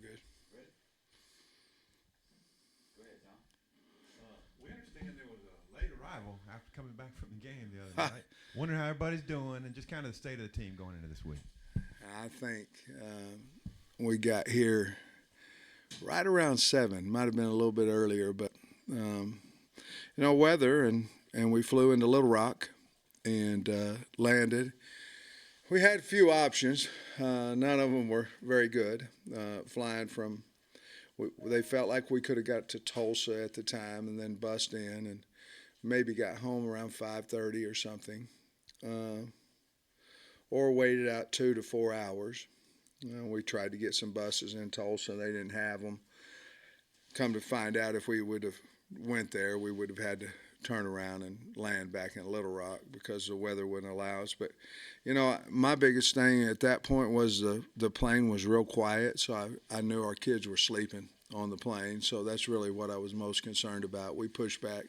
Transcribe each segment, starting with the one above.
good. Ready? Go ahead, John. We understand there was a late arrival after coming back from the game the other night. Wondering how everybody's doing and just kind of the state of the team going into this week. I think we got here right around 7. Might have been a little bit earlier, but weather and we flew into Little Rock and landed. We had a few options. None of them were very good. Flying from, they felt like we could have got to Tulsa at the time and then bust in and maybe got home around 5:30 or something, or waited out 2 to 4 hours. We tried to get some buses in Tulsa. They didn't have them. Come to find out, if we would have went there, we would have had to turn around and land back in Little Rock because the weather wouldn't allow us. But, my biggest thing at that point was the plane was real quiet, so I knew our kids were sleeping on the plane. So that's really what I was most concerned about. We pushed back,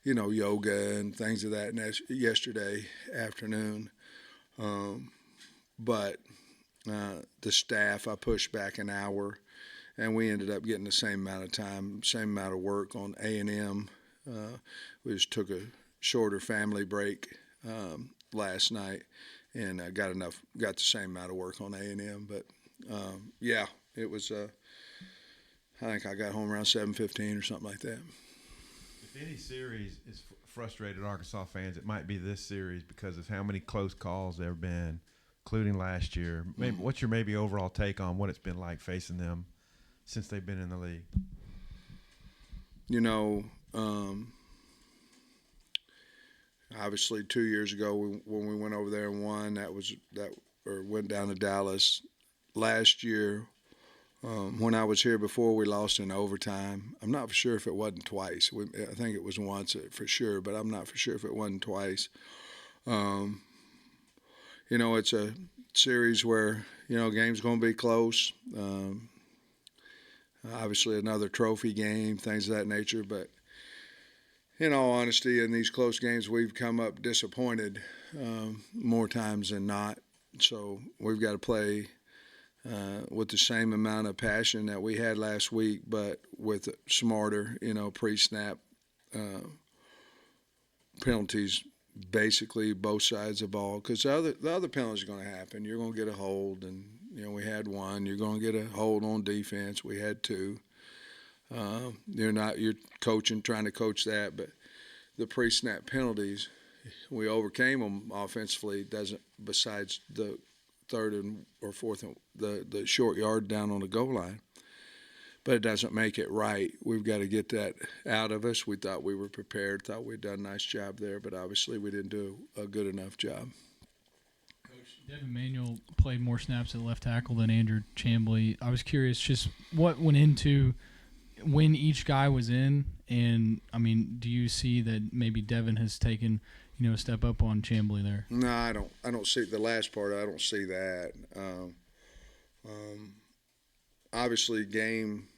yoga and things of that yesterday afternoon. But the staff, I pushed back an hour, and we ended up getting the same amount of time, same amount of work on A&M. We just took a shorter family break last night, and got the same amount of work on A&M. But it was. I think I got home around 7:15 or something like that. If any series is frustrated Arkansas fans, it might be this series because of how many close calls there have been, including last year. Maybe, what's your overall take on what it's been like facing them since they've been in the league? Obviously 2 years ago when we went over there and won, or went down to Dallas. Last year, when I was here before, we lost in overtime. I'm not for sure if it wasn't twice. I think it was once for sure, but I'm not for sure if it wasn't twice. It's a series where, game's going to be close. Obviously another trophy game, things of that nature. But in all honesty, in these close games, we've come up disappointed more times than not. So we've got to play with the same amount of passion that we had last week, but with smarter, pre-snap penalties, basically both sides of the ball. Because the other penalties are going to happen. You're going to get a hold, and we had one. You're going to get a hold on defense. We had 2. You're coaching, trying to coach that, but the pre-snap penalties, we overcame them offensively. Besides the third or fourth, the short yard down on the goal line, but it doesn't make it right. We've got to get that out of us. We thought we were prepared, thought we'd done a nice job there, but obviously we didn't do a good enough job. Coach, Devin Manuel played more snaps at left tackle than Andrew Chamblee. I was curious just what went into when each guy was in, and, do you see that maybe Devin has taken a step up on Chamblee there? No, I don't see the last part. I don't see that. Obviously, game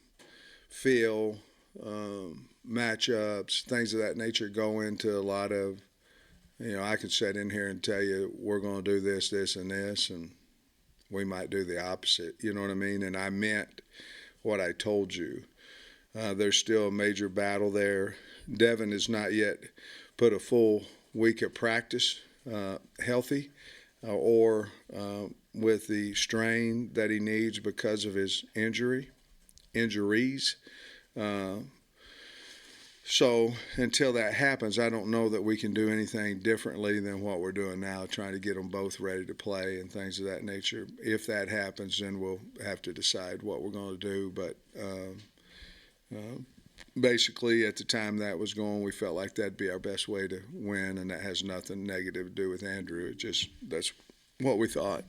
feel, matchups, things of that nature go into a lot of. I could sit in here and tell you we're going to do this, this, and this, and we might do the opposite. You know what I mean? And I meant what I told you. There's still a major battle there. Devin has not yet put a full week of practice healthy or with the strain that he needs because of his injuries. So until that happens, I don't know that we can do anything differently than what we're doing now, trying to get them both ready to play and things of that nature. If that happens, then we'll have to decide what we're going to do. But basically, at the time that was going, we felt like that'd be our best way to win, and that has nothing negative to do with Andrew. That's what we thought.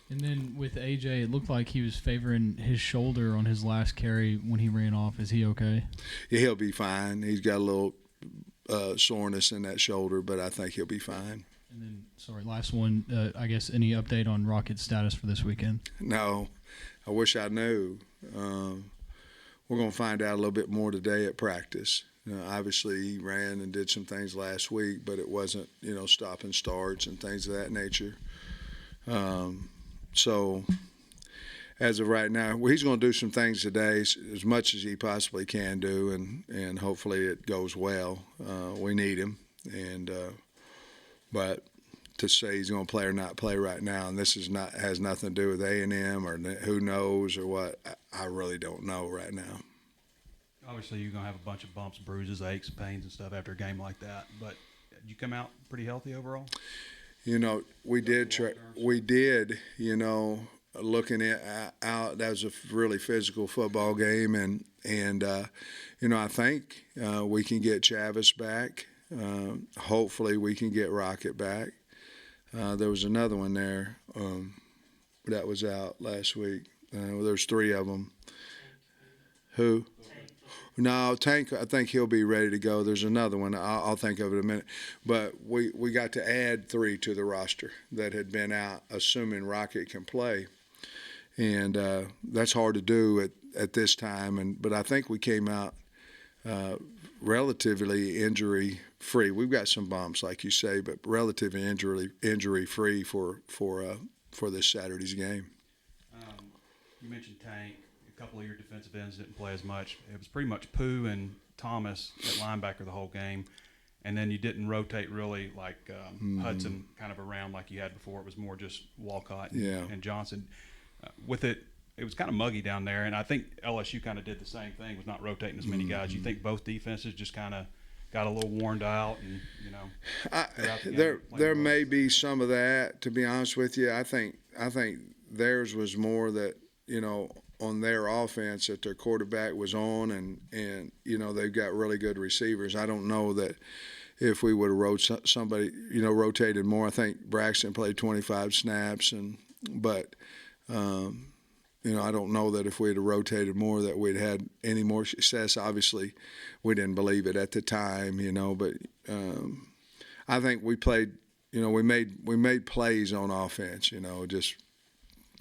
And then with AJ, it looked like he was favoring his shoulder on his last carry when he ran off. Is he okay? Yeah, he'll be fine. He's got a little soreness in that shoulder, but I think he'll be fine. And then, last one, I guess any update on Rocket's status for this weekend? No. I wish I knew. We're going to find out a little bit more today at practice. Obviously, he ran and did some things last week, but it wasn't, stop and starts and things of that nature. So as of right now, well, he's going to do some things today, as much as he possibly can do, and hopefully it goes well. We need him, but to say he's going to play or not play right now, and this has nothing to do with A&M or who knows or what, I really don't know right now. Obviously, you're going to have a bunch of bumps, bruises, aches, pains, and stuff after a game like that. But did you come out pretty healthy overall? We did. Looking out, that was a really physical football game, and I think we can get Chavis back. Hopefully, we can get Rocket back. There was another one there that was out last week. There's 3 of them. Who? No, Tank, I think he'll be ready to go. There's another one. I'll think of it in a minute. But we got to add 3 to the roster that had been out, assuming Rocket can play. And that's hard to do at this time. But I think we came out relatively injury-free. We've got some bumps, like you say, but relatively injury-free for this Saturday's game. You mentioned Tank. A couple of your defensive ends didn't play as much. It was pretty much Pooh and Thomas at linebacker the whole game. And then you didn't rotate really like Hudson kind of around like you had before. It was more just Walcott and Johnson. With it was kind of muggy down there. And I think LSU kind of did the same thing, was not rotating as many guys. You think both defenses just kind of got a little worn out and, there may be some of that, to be honest with you. I think theirs was more that, on their offense that their quarterback was on and they've got really good receivers. I don't know that if we would have rotated more. I think Braxton played 25 snaps but I don't know that if we'd have rotated more that we'd had any more success. Obviously, we didn't believe it at the time, but I think we played, we made plays on offense, just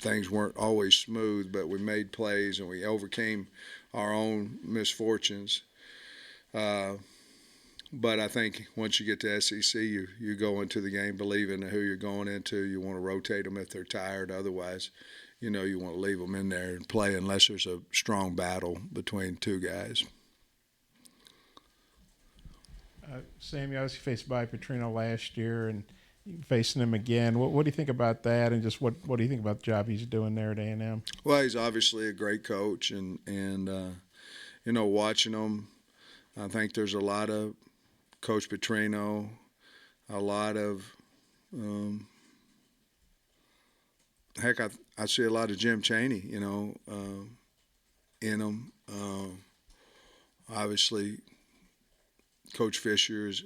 things weren't always smooth, but we made plays and we overcame our own misfortunes. But I think once you get to SEC, you go into the game believing who you're going into. You want to rotate them if they're tired. Otherwise, you want to leave them in there and play unless there's a strong battle between 2 guys. Sam, you obviously faced Bobby Petrino last year and facing him again. What do you think about that, and just what do you think about the job he's doing there at A&M? Well, he's obviously a great coach, and watching him, I think there's a lot of Coach Petrino, a lot of I see a lot of Jim Chaney, in him. Obviously, Coach Fisher is.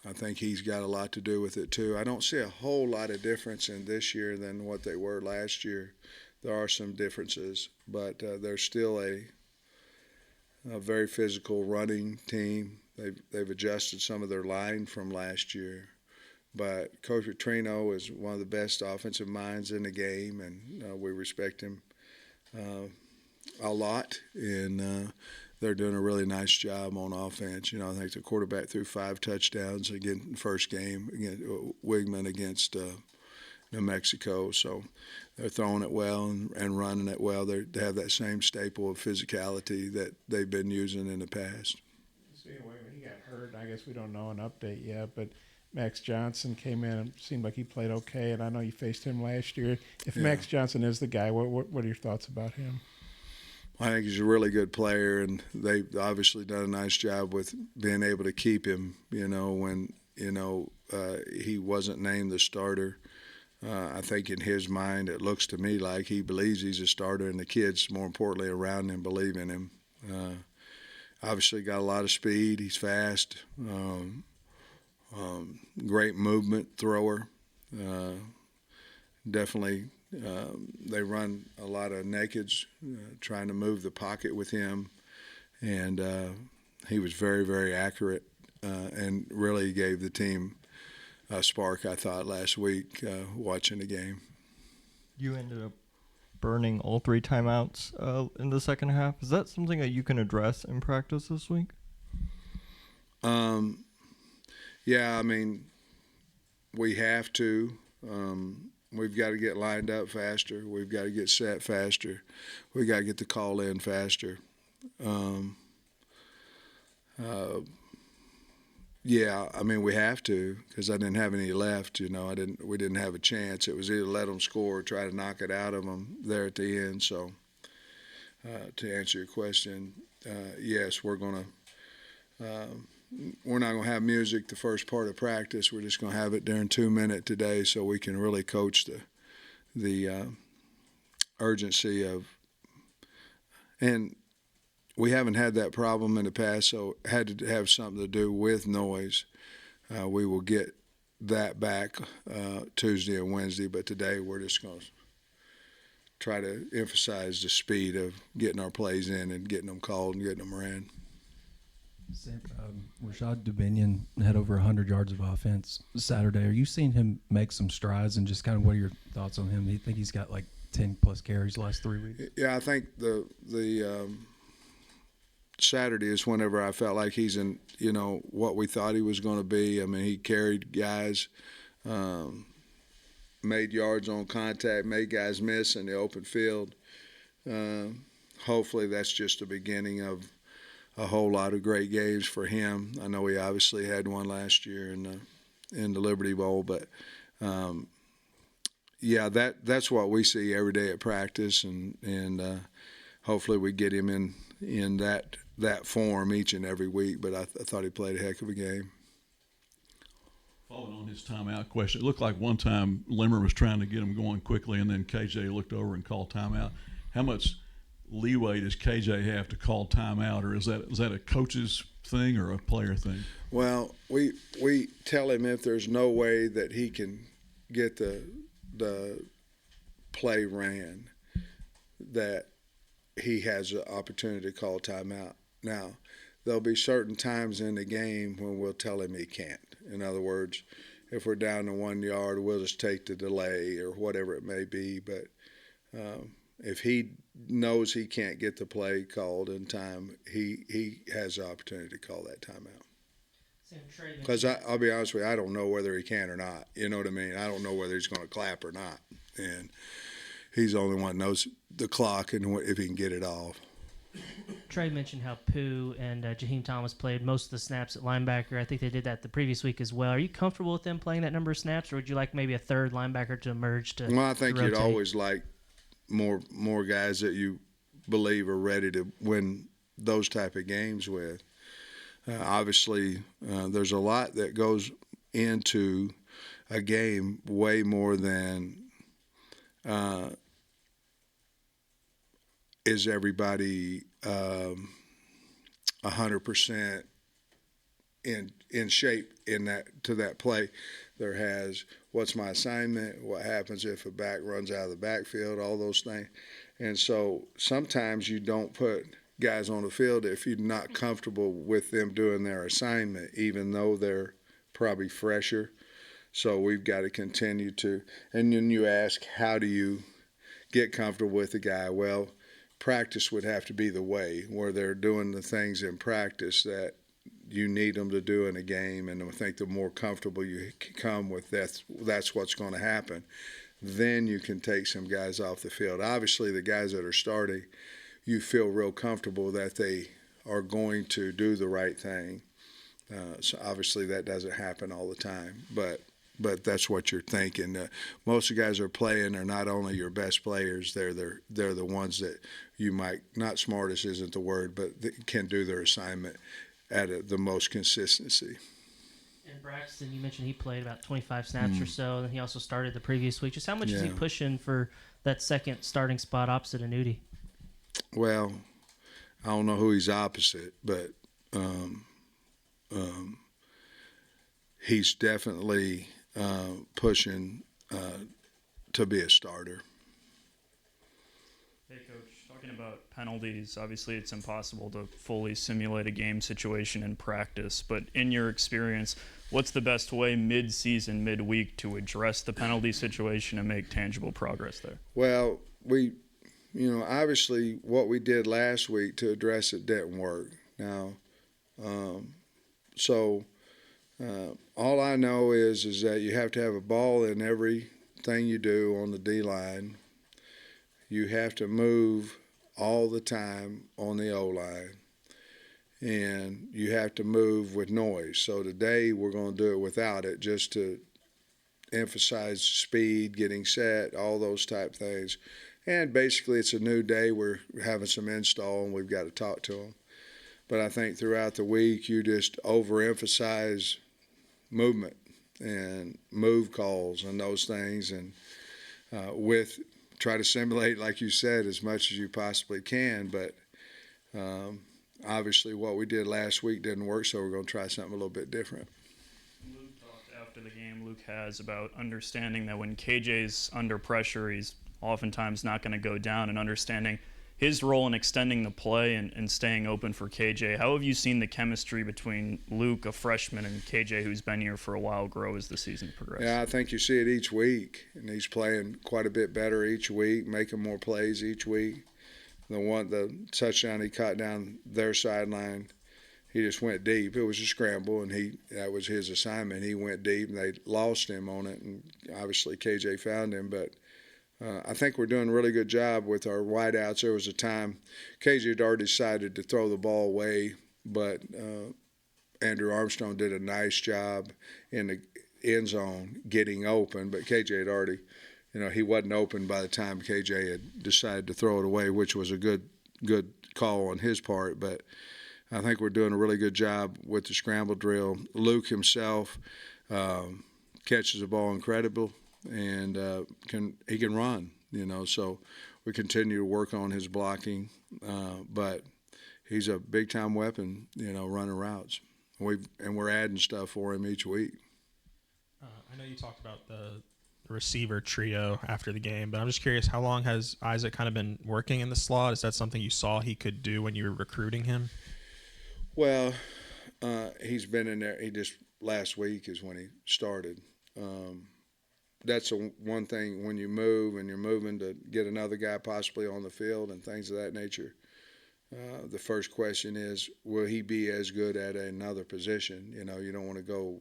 I think he's got a lot to do with it too. I don't see a whole lot of difference in this year than what they were last year. There are some differences, but they're still a very physical running team. They've adjusted some of their line from last year. But Coach Petrino is one of the best offensive minds in the game, and we respect him a lot. And they're doing a really nice job on offense. I think the quarterback threw 5 touchdowns again in the first game against Wigman against New Mexico. So they're throwing it well and running it well. They have that same staple of physicality that they've been using in the past. So anyway, when he got hurt, I guess we don't know an update yet, but Max Johnson came in and seemed like he played okay, and I know you faced him last year. If Max Johnson is the guy, what are your thoughts about him? I think he's a really good player, and they've obviously done a nice job with being able to keep him, when, he wasn't named the starter. I think in his mind it looks to me like he believes he's a starter, and the kids, more importantly, around him believe in him. Obviously got a lot of speed. He's fast. Great movement thrower. Definitely they run a lot of nakeds, trying to move the pocket with him. And he was very, very accurate and really gave the team a spark, I thought, last week watching the game. You ended up burning all 3 timeouts in the second half. Is that something that you can address in practice this week? Yeah, I mean, we have to. we've got to get lined up faster. We've got to get set faster. We got to get the call in faster. Yeah, I mean we have to because I didn't have any left. We didn't have a chance. It was either let them score or try to knock it out of them there at the end. So to answer your question, yes, we're not going to have music the first part of practice. We're just going to have it during 2 minute today so we can really coach the urgency of. And we haven't had that problem in the past, so it had to have something to do with noise. We will get that back Tuesday and Wednesday, but today we're just going to try to emphasize the speed of getting our plays in and getting them called and getting them ran. Sam, Rashad Dubinion had over 100 yards of offense Saturday. Are you seeing him make some strides, and just kind of what are your thoughts on him? Do you think he's got like 10-plus carries the last 3 weeks? Yeah, I think the Saturday is whenever I felt like he's in, what we thought he was going to be. I mean, he carried guys, made yards on contact, made guys miss in the open field. Hopefully that's just the beginning of a whole lot of great games for him. I know he obviously had one last year in the Liberty Bowl, but yeah, that's what we see every day at practice, and hopefully we get him in that form each and every week. But I thought he played a heck of a game. Following on his timeout question, it looked like one time Limmer was trying to get him going quickly, and then KJ looked over and called timeout. How much leeway does KJ have to call timeout, or is that a coach's thing or a player thing? Well, we tell him if there's no way that he can get the play ran, that he has an opportunity to call timeout. Now, there'll be certain times in the game when we'll tell him he can't. In other words, if we're down to 1 yard, we'll just take the delay or whatever it may be. But if he knows he can't get the play called in time, he has the opportunity to call that timeout. Because I'll be honest with you, I don't know whether he can or not. You know what I mean? I don't know whether he's going to clap or not. And he's the only one that knows the clock and if he can get it off. Trey mentioned how Pooh and Jaheim Thomas played most of the snaps at linebacker. I think they did that the previous week as well. Are you comfortable with them playing that number of snaps, or would you like maybe a third linebacker to emerge to Well, I think you'd rotate? always like more guys that you believe are ready to win those type of games with. Obviously, there's a lot that goes into a game, way more than is everybody 100% in shape in that play. There has what's my assignment, what happens if a back runs out of the backfield, all those things. And so sometimes you don't put guys on the field if you're not comfortable with them doing their assignment, even though they're probably fresher. So we've got to continue to. And then you ask, how do you get comfortable with a guy? Well, practice would have to be the way where they're doing the things in practice that you need them to do in a game. And I think the more comfortable you come with that's what's going to happen. Then you can take some guys off the field. Obviously, the guys that are starting, you feel real comfortable that they are going to do the right thing. So obviously that doesn't happen all the time, but that's what you're thinking. Most of the guys that are playing are not only your best players, they're the ones that you might, not smartest isn't the word, but they can do their assignment at the most consistency. And Braxton, you mentioned he played about 25 snaps or so, and he also started the previous week. Just how much is he pushing for that second starting spot opposite of Nudie? Well, I don't know who he's opposite, but he's definitely pushing to be a starter. Hey, Coach, talking about penalties, obviously it's impossible to fully simulate a game situation in practice, but in your experience, what's the best way mid-season, midweek to address the penalty situation and make tangible progress there? Well, obviously what we did last week to address it didn't work. Now, all I know is that you have to have a ball in every thing you do on the D-line, you have to move all the time on the O-line, and you have to move with noise. So today we're going to do it without it, just to emphasize speed, getting set, all those type things. And basically it's a new day. We're having some install, and we've got to talk to them. But I think throughout the week you just overemphasize movement and move calls and those things, and with try to simulate, like you said, as much as you possibly can. But obviously what we did last week didn't work, so we're going to try something a little bit different. Luke talked after the game, Luke has, about understanding that when KJ's under pressure, he's oftentimes not going to go down, and understanding his role in extending the play and staying open for KJ. How have you seen the chemistry between Luke, a freshman, and KJ, who's been here for a while, grow as the season progresses? Yeah, I think you see it each week, and he's playing quite a bit better each week, making more plays each week. The touchdown he caught down their sideline, he just went deep. It was a scramble, and that was his assignment. He went deep, and they lost him on it, and obviously KJ found him. But I think we're doing a really good job with our wideouts. There was a time KJ had already decided to throw the ball away, but Andrew Armstrong did a nice job in the end zone getting open. But KJ had already, he wasn't open by the time KJ had decided to throw it away, which was a good call on his part. But I think we're doing a really good job with the scramble drill. Luke himself catches the ball incredible, and he can run, so we continue to work on his blocking, but he's a big-time weapon, running routes. We're adding stuff for him each week. I know you talked about the receiver trio after the game, but I'm just curious, how long has Isaac kind of been working in the slot? Is that something you saw he could do when you were recruiting him? Well, he's been in there. Last week is when he started. That's one thing when you move and you're moving to get another guy possibly on the field and things of that nature. The first question is, will he be as good at another position? You don't want to go,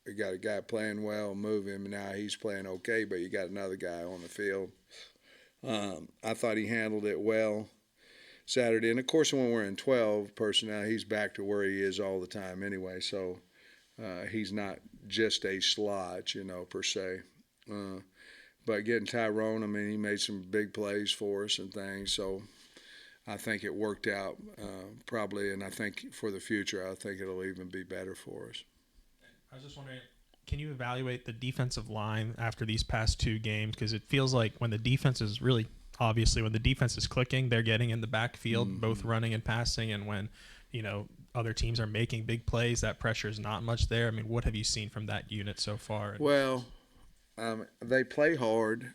you got a guy playing well, move him, and now he's playing okay, but you got another guy on the field. I thought he handled it well Saturday. And, of course, when we're in 12 personnel, he's back to where he is all the time anyway. So he's not just a slot, per se. But getting Tyrone, he made some big plays for us and things. So I think it worked out probably, and I think for the future, I think it'll even be better for us. I was just wondering, can you evaluate the defensive line after these past two games? Because it feels like when the defense is really – obviously, when the defense is clicking, they're getting in the backfield, both running and passing. And when, other teams are making big plays, that pressure is not much there. What have you seen from that unit so far? Well, they play hard.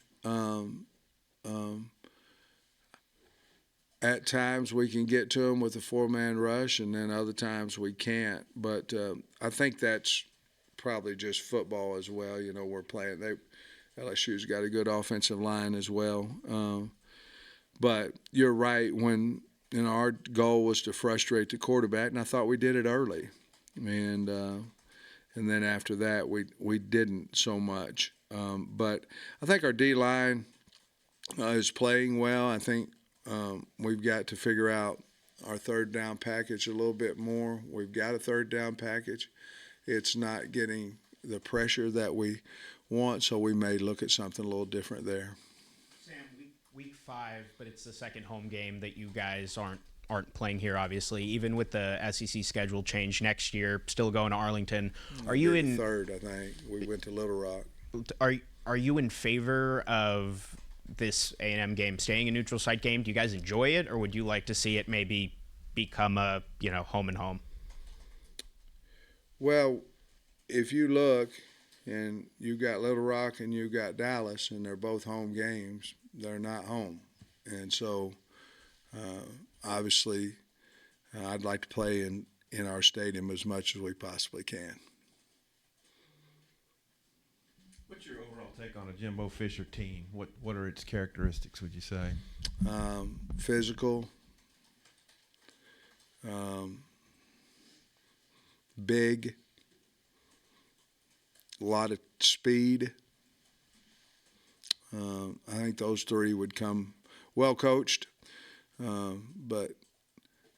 At times we can get to them with a four-man rush, and then other times we can't. But I think that's probably just football as well. We're playing – LSU's got a good offensive line as well. But you're right, when our goal was to frustrate the quarterback, and I thought we did it early. And then after that, we didn't so much. But I think our D-line is playing well. I think we've got to figure out our third down package a little bit more. We've got a third down package. It's not getting the pressure that we want, so we may look at something a little different there. Sam, week 5, but it's the second home game that you guys aren't playing here, obviously. Even with the SEC schedule change next year, still going to Arlington. Are you in third? I think we went to Little Rock. Are you in favor of this A&M game staying a neutral site game? Do you guys enjoy it, or would you like to see it maybe become a home and home? Well, if you look, and you got Little Rock and you got Dallas, and they're both home games, they're not home. And so, obviously, I'd like to play in our stadium as much as we possibly can. What's your overall take on a Jimbo Fisher team? What are its characteristics, would you say? Physical, big, a lot of speed, I think those three would come well coached, but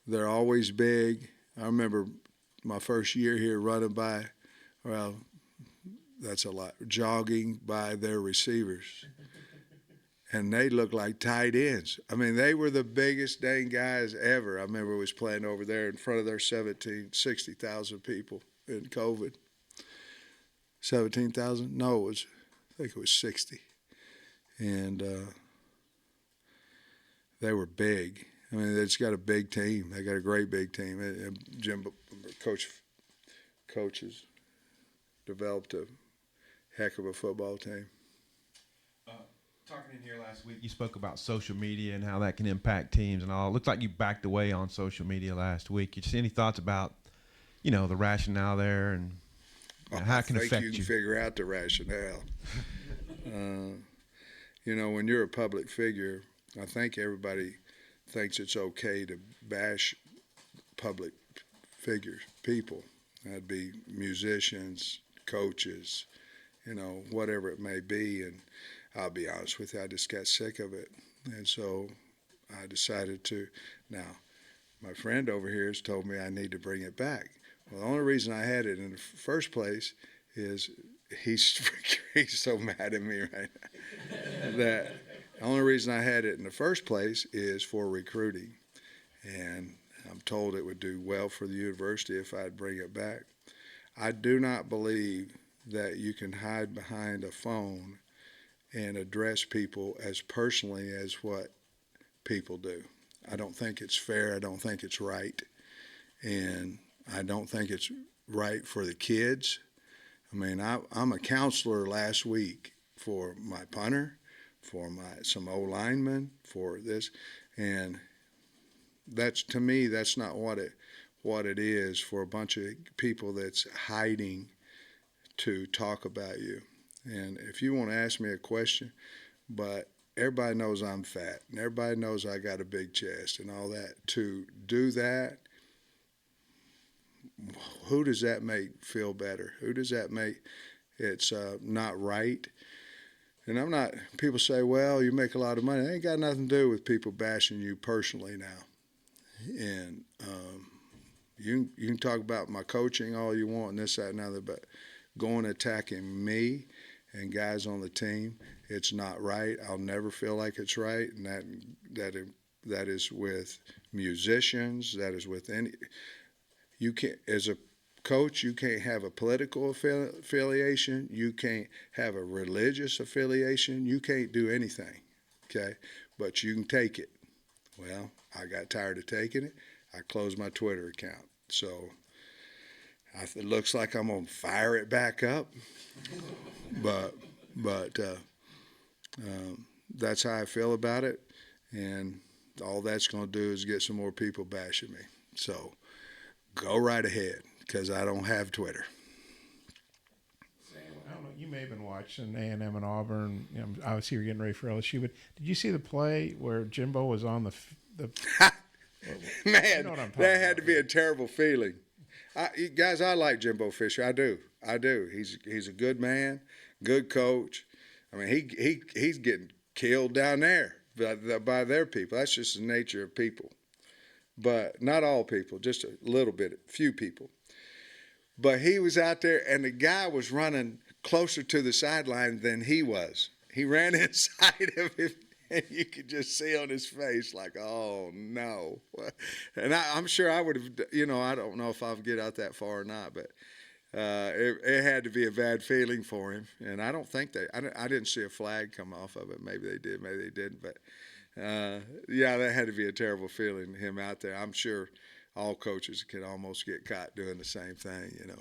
they're always big. I remember my first year here running by, well, that's a lot, jogging by their receivers. And they looked like tight ends. I mean, they were the biggest dang guys ever. I remember was playing over there in front of their 60,000 people in COVID. 17,000? No, I think it was 60. And they were big. I mean, they just got a big team. They got a great big team. And Jimbo, coaches developed a heck of a football team. Talking in here last week, you spoke about social media and how that can impact teams and all. It looks like you backed away on social media last week. You see any thoughts about, the rationale there and how it can affect you? I think you can figure out the rationale. When you're a public figure, I think everybody thinks it's okay to bash public figures, people. That'd be musicians, coaches, whatever it may be. And I'll be honest with you, I just got sick of it. And so I decided to. Now, my friend over here has told me I need to bring it back. Well, the only reason I had it in the first place is he's so mad at me right now. That the only reason I had it in the first place is for recruiting. And I'm told it would do well for the university if I'd bring it back. I do not believe that you can hide behind a phone and address people as personally as what people do. I don't think it's fair. I don't think it's right. And I don't think it's right for the kids. I mean, I'm a counselor last week for my punter, for some O-linemen, for this. And that's, to me, that's not what it is for a bunch of people that's hiding to talk about you. And if you want to ask me a question, but everybody knows I'm fat, and everybody knows I got a big chest and all that. To do that, who does that make feel better? Who does that make it's not right? And I'm not, people say, well, you make a lot of money. It ain't got nothing to do with people bashing you personally now. And you can talk about my coaching all you want and this, that, and other, but going attacking me and guys on the team, it's not right. I'll never feel like it's right, and that is with musicians. That is with any. You can't, as a coach, you can't have a political affiliation. You can't have a religious affiliation. You can't do anything, okay? But you can take it. Well, I got tired of taking it. I closed my Twitter account. So it looks like I'm gonna fire it back up. But that's how I feel about it, and all that's going to do is get some more people bashing me. So go right ahead, because I don't have Twitter. Sam, I don't know. You may have been watching A&M and Auburn. Obviously you're getting ready for LSU, but did you see the play where Jimbo was on the Man, that had to be a terrible feeling. Guys, I like Jimbo Fisher. I do. He's a good man, good coach. I mean, he's getting killed down there by their people. That's just the nature of people. But not all people, just a little bit, few people. But he was out there, and the guy was running closer to the sideline than he was. He ran inside of him, and you could just see on his face like, oh, no. And I'm sure I would have, I don't know if I'll get out that far or not, but it had to be a bad feeling for him. And I don't think I didn't see a flag come off of it. Maybe they did, maybe they didn't. But, yeah, that had to be a terrible feeling, him out there. I'm sure all coaches can almost get caught doing the same thing, And,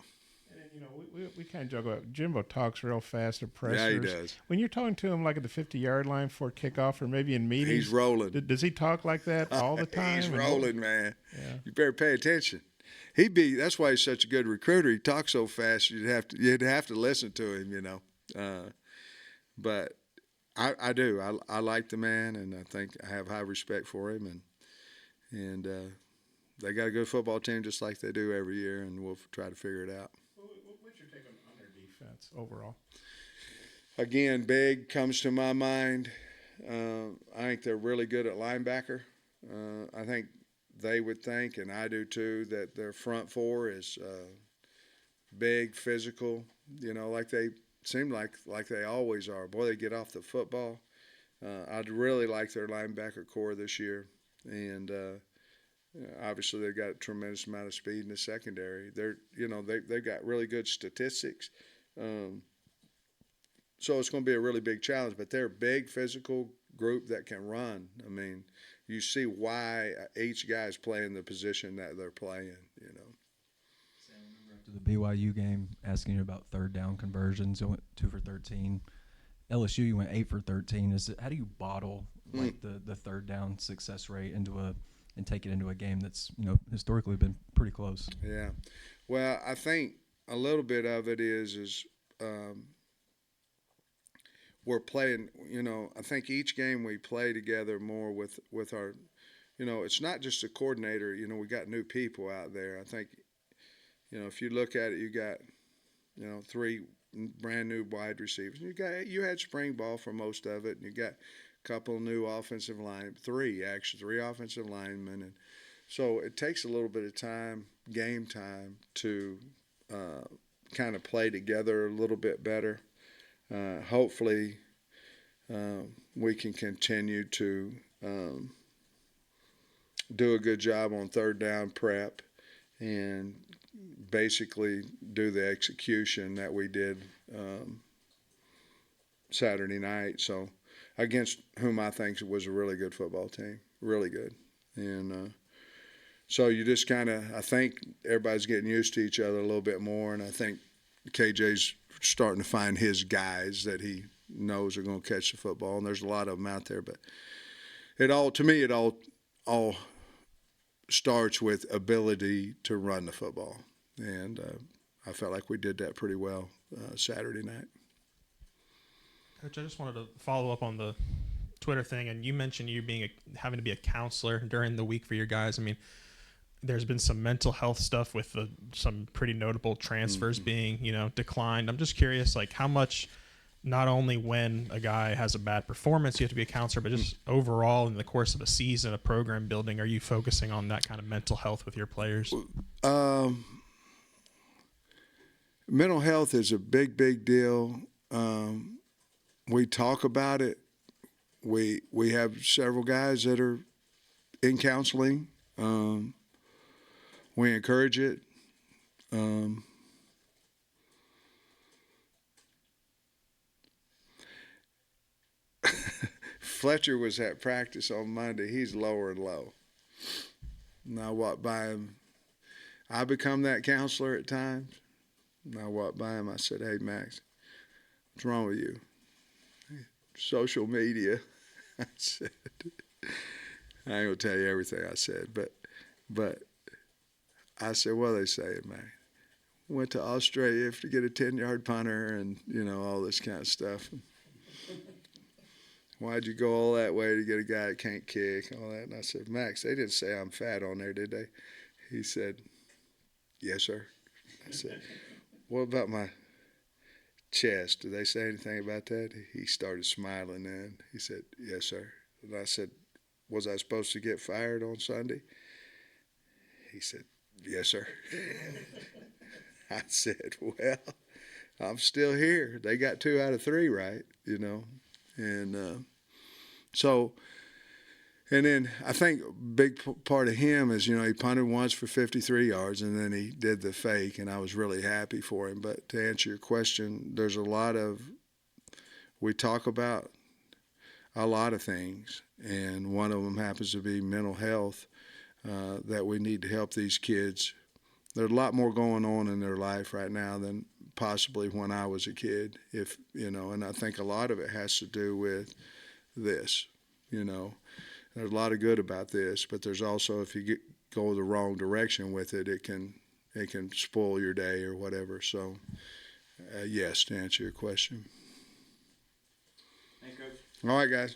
we kind of joke about Jimbo talks real fast at pressers. Yeah, he does. When you're talking to him like at the 50-yard line for kickoff or maybe in meetings. He's rolling. Does he talk like that all the time? He's rolling, man. Yeah. You better pay attention. That's why he's such a good recruiter. He talks so fast you'd have to listen to him, But I do. I like the man, and I think I have high respect for him, and they got a good football team just like they do every year, and we'll try to figure it out. What's your take on their defense overall? Again, big comes to my mind. I think they're really good at linebacker. I think they would think, and I do too, that their front four is big, physical. Like they seem like they always are. Boy, they get off the football. I'd really like their linebacker core this year, and obviously they've got a tremendous amount of speed in the secondary. They've got really good statistics. So it's going to be a really big challenge, but they're a big physical group that can run. I mean, you see why each guy's playing the position that they're playing, After the BYU game, asking you about third down conversions, you went 2 for 13. LSU, you went 8 for 13. How do you bottle the third down success rate and take it into a game that's historically been pretty close? Yeah, well, I think a little bit of it is we're playing. I think each game we play together more with our. It's not just a coordinator. We got new people out there. I think. If you look at it, you got, 3 brand new wide receivers. You had spring ball for most of it, and you got a couple of new offensive line, 3 offensive linemen, and so it takes a little bit of time, game time, to kind of play together a little bit better. Hopefully, we can continue to do a good job on third down prep and basically do the execution that we did Saturday night. So against whom I think was a really good football team, really good. And so you just I think everybody's getting used to each other a little bit more, and I think KJ's starting to find his guys that he knows are going to catch the football, and there's a lot of them out there. But it all starts with ability to run the football, and I felt like we did that pretty well Saturday night. Coach, I just wanted to follow up on the Twitter thing, and you mentioned you having to be a counselor during the week for your guys. I mean, there's been some mental health stuff with some pretty notable transfers being, declined. I'm just curious, how much, not only when a guy has a bad performance, you have to be a counselor, but just overall in the course of a season of program building, are you focusing on that kind of mental health with your players? Mental health is a big, big deal. We talk about it. We have several guys that are in counseling. We encourage it. Fletcher was at practice on Monday. He's lower and low. And I walked by him. I become that counselor at times. And I walked by him. I said, "Hey, Max, what's wrong with you?" Social media. I said, I ain't going to tell you everything I said, but I said, "What are they saying, man? Went to Australia to get a 10-yard punter and, all this kind of stuff. Why'd you go all that way to get a guy that can't kick, all that?" And I said, "Max, they didn't say I'm fat on there, did they?" He said, "Yes, sir." I said, "What about my chest? Did they say anything about that?" He started smiling then. He said, "Yes, sir." And I said, "Was I supposed to get fired on Sunday?" He said, "Yes, sir." I said, "Well, I'm still here. They got 2 out of 3 right, And so, and then I think a big part of him is, he punted once for 53 yards, and then he did the fake, and I was really happy for him. But to answer your question, there's we talk about a lot of things, and one of them happens to be mental health, that we need to help these kids. There's a lot more going on in their life right now than possibly when I was a kid, and I think a lot of it has to do with this, There's a lot of good about this, but there's also, if you go the wrong direction with it, it can spoil your day or whatever. So, yes, to answer your question. Thanks, Coach. All right, guys.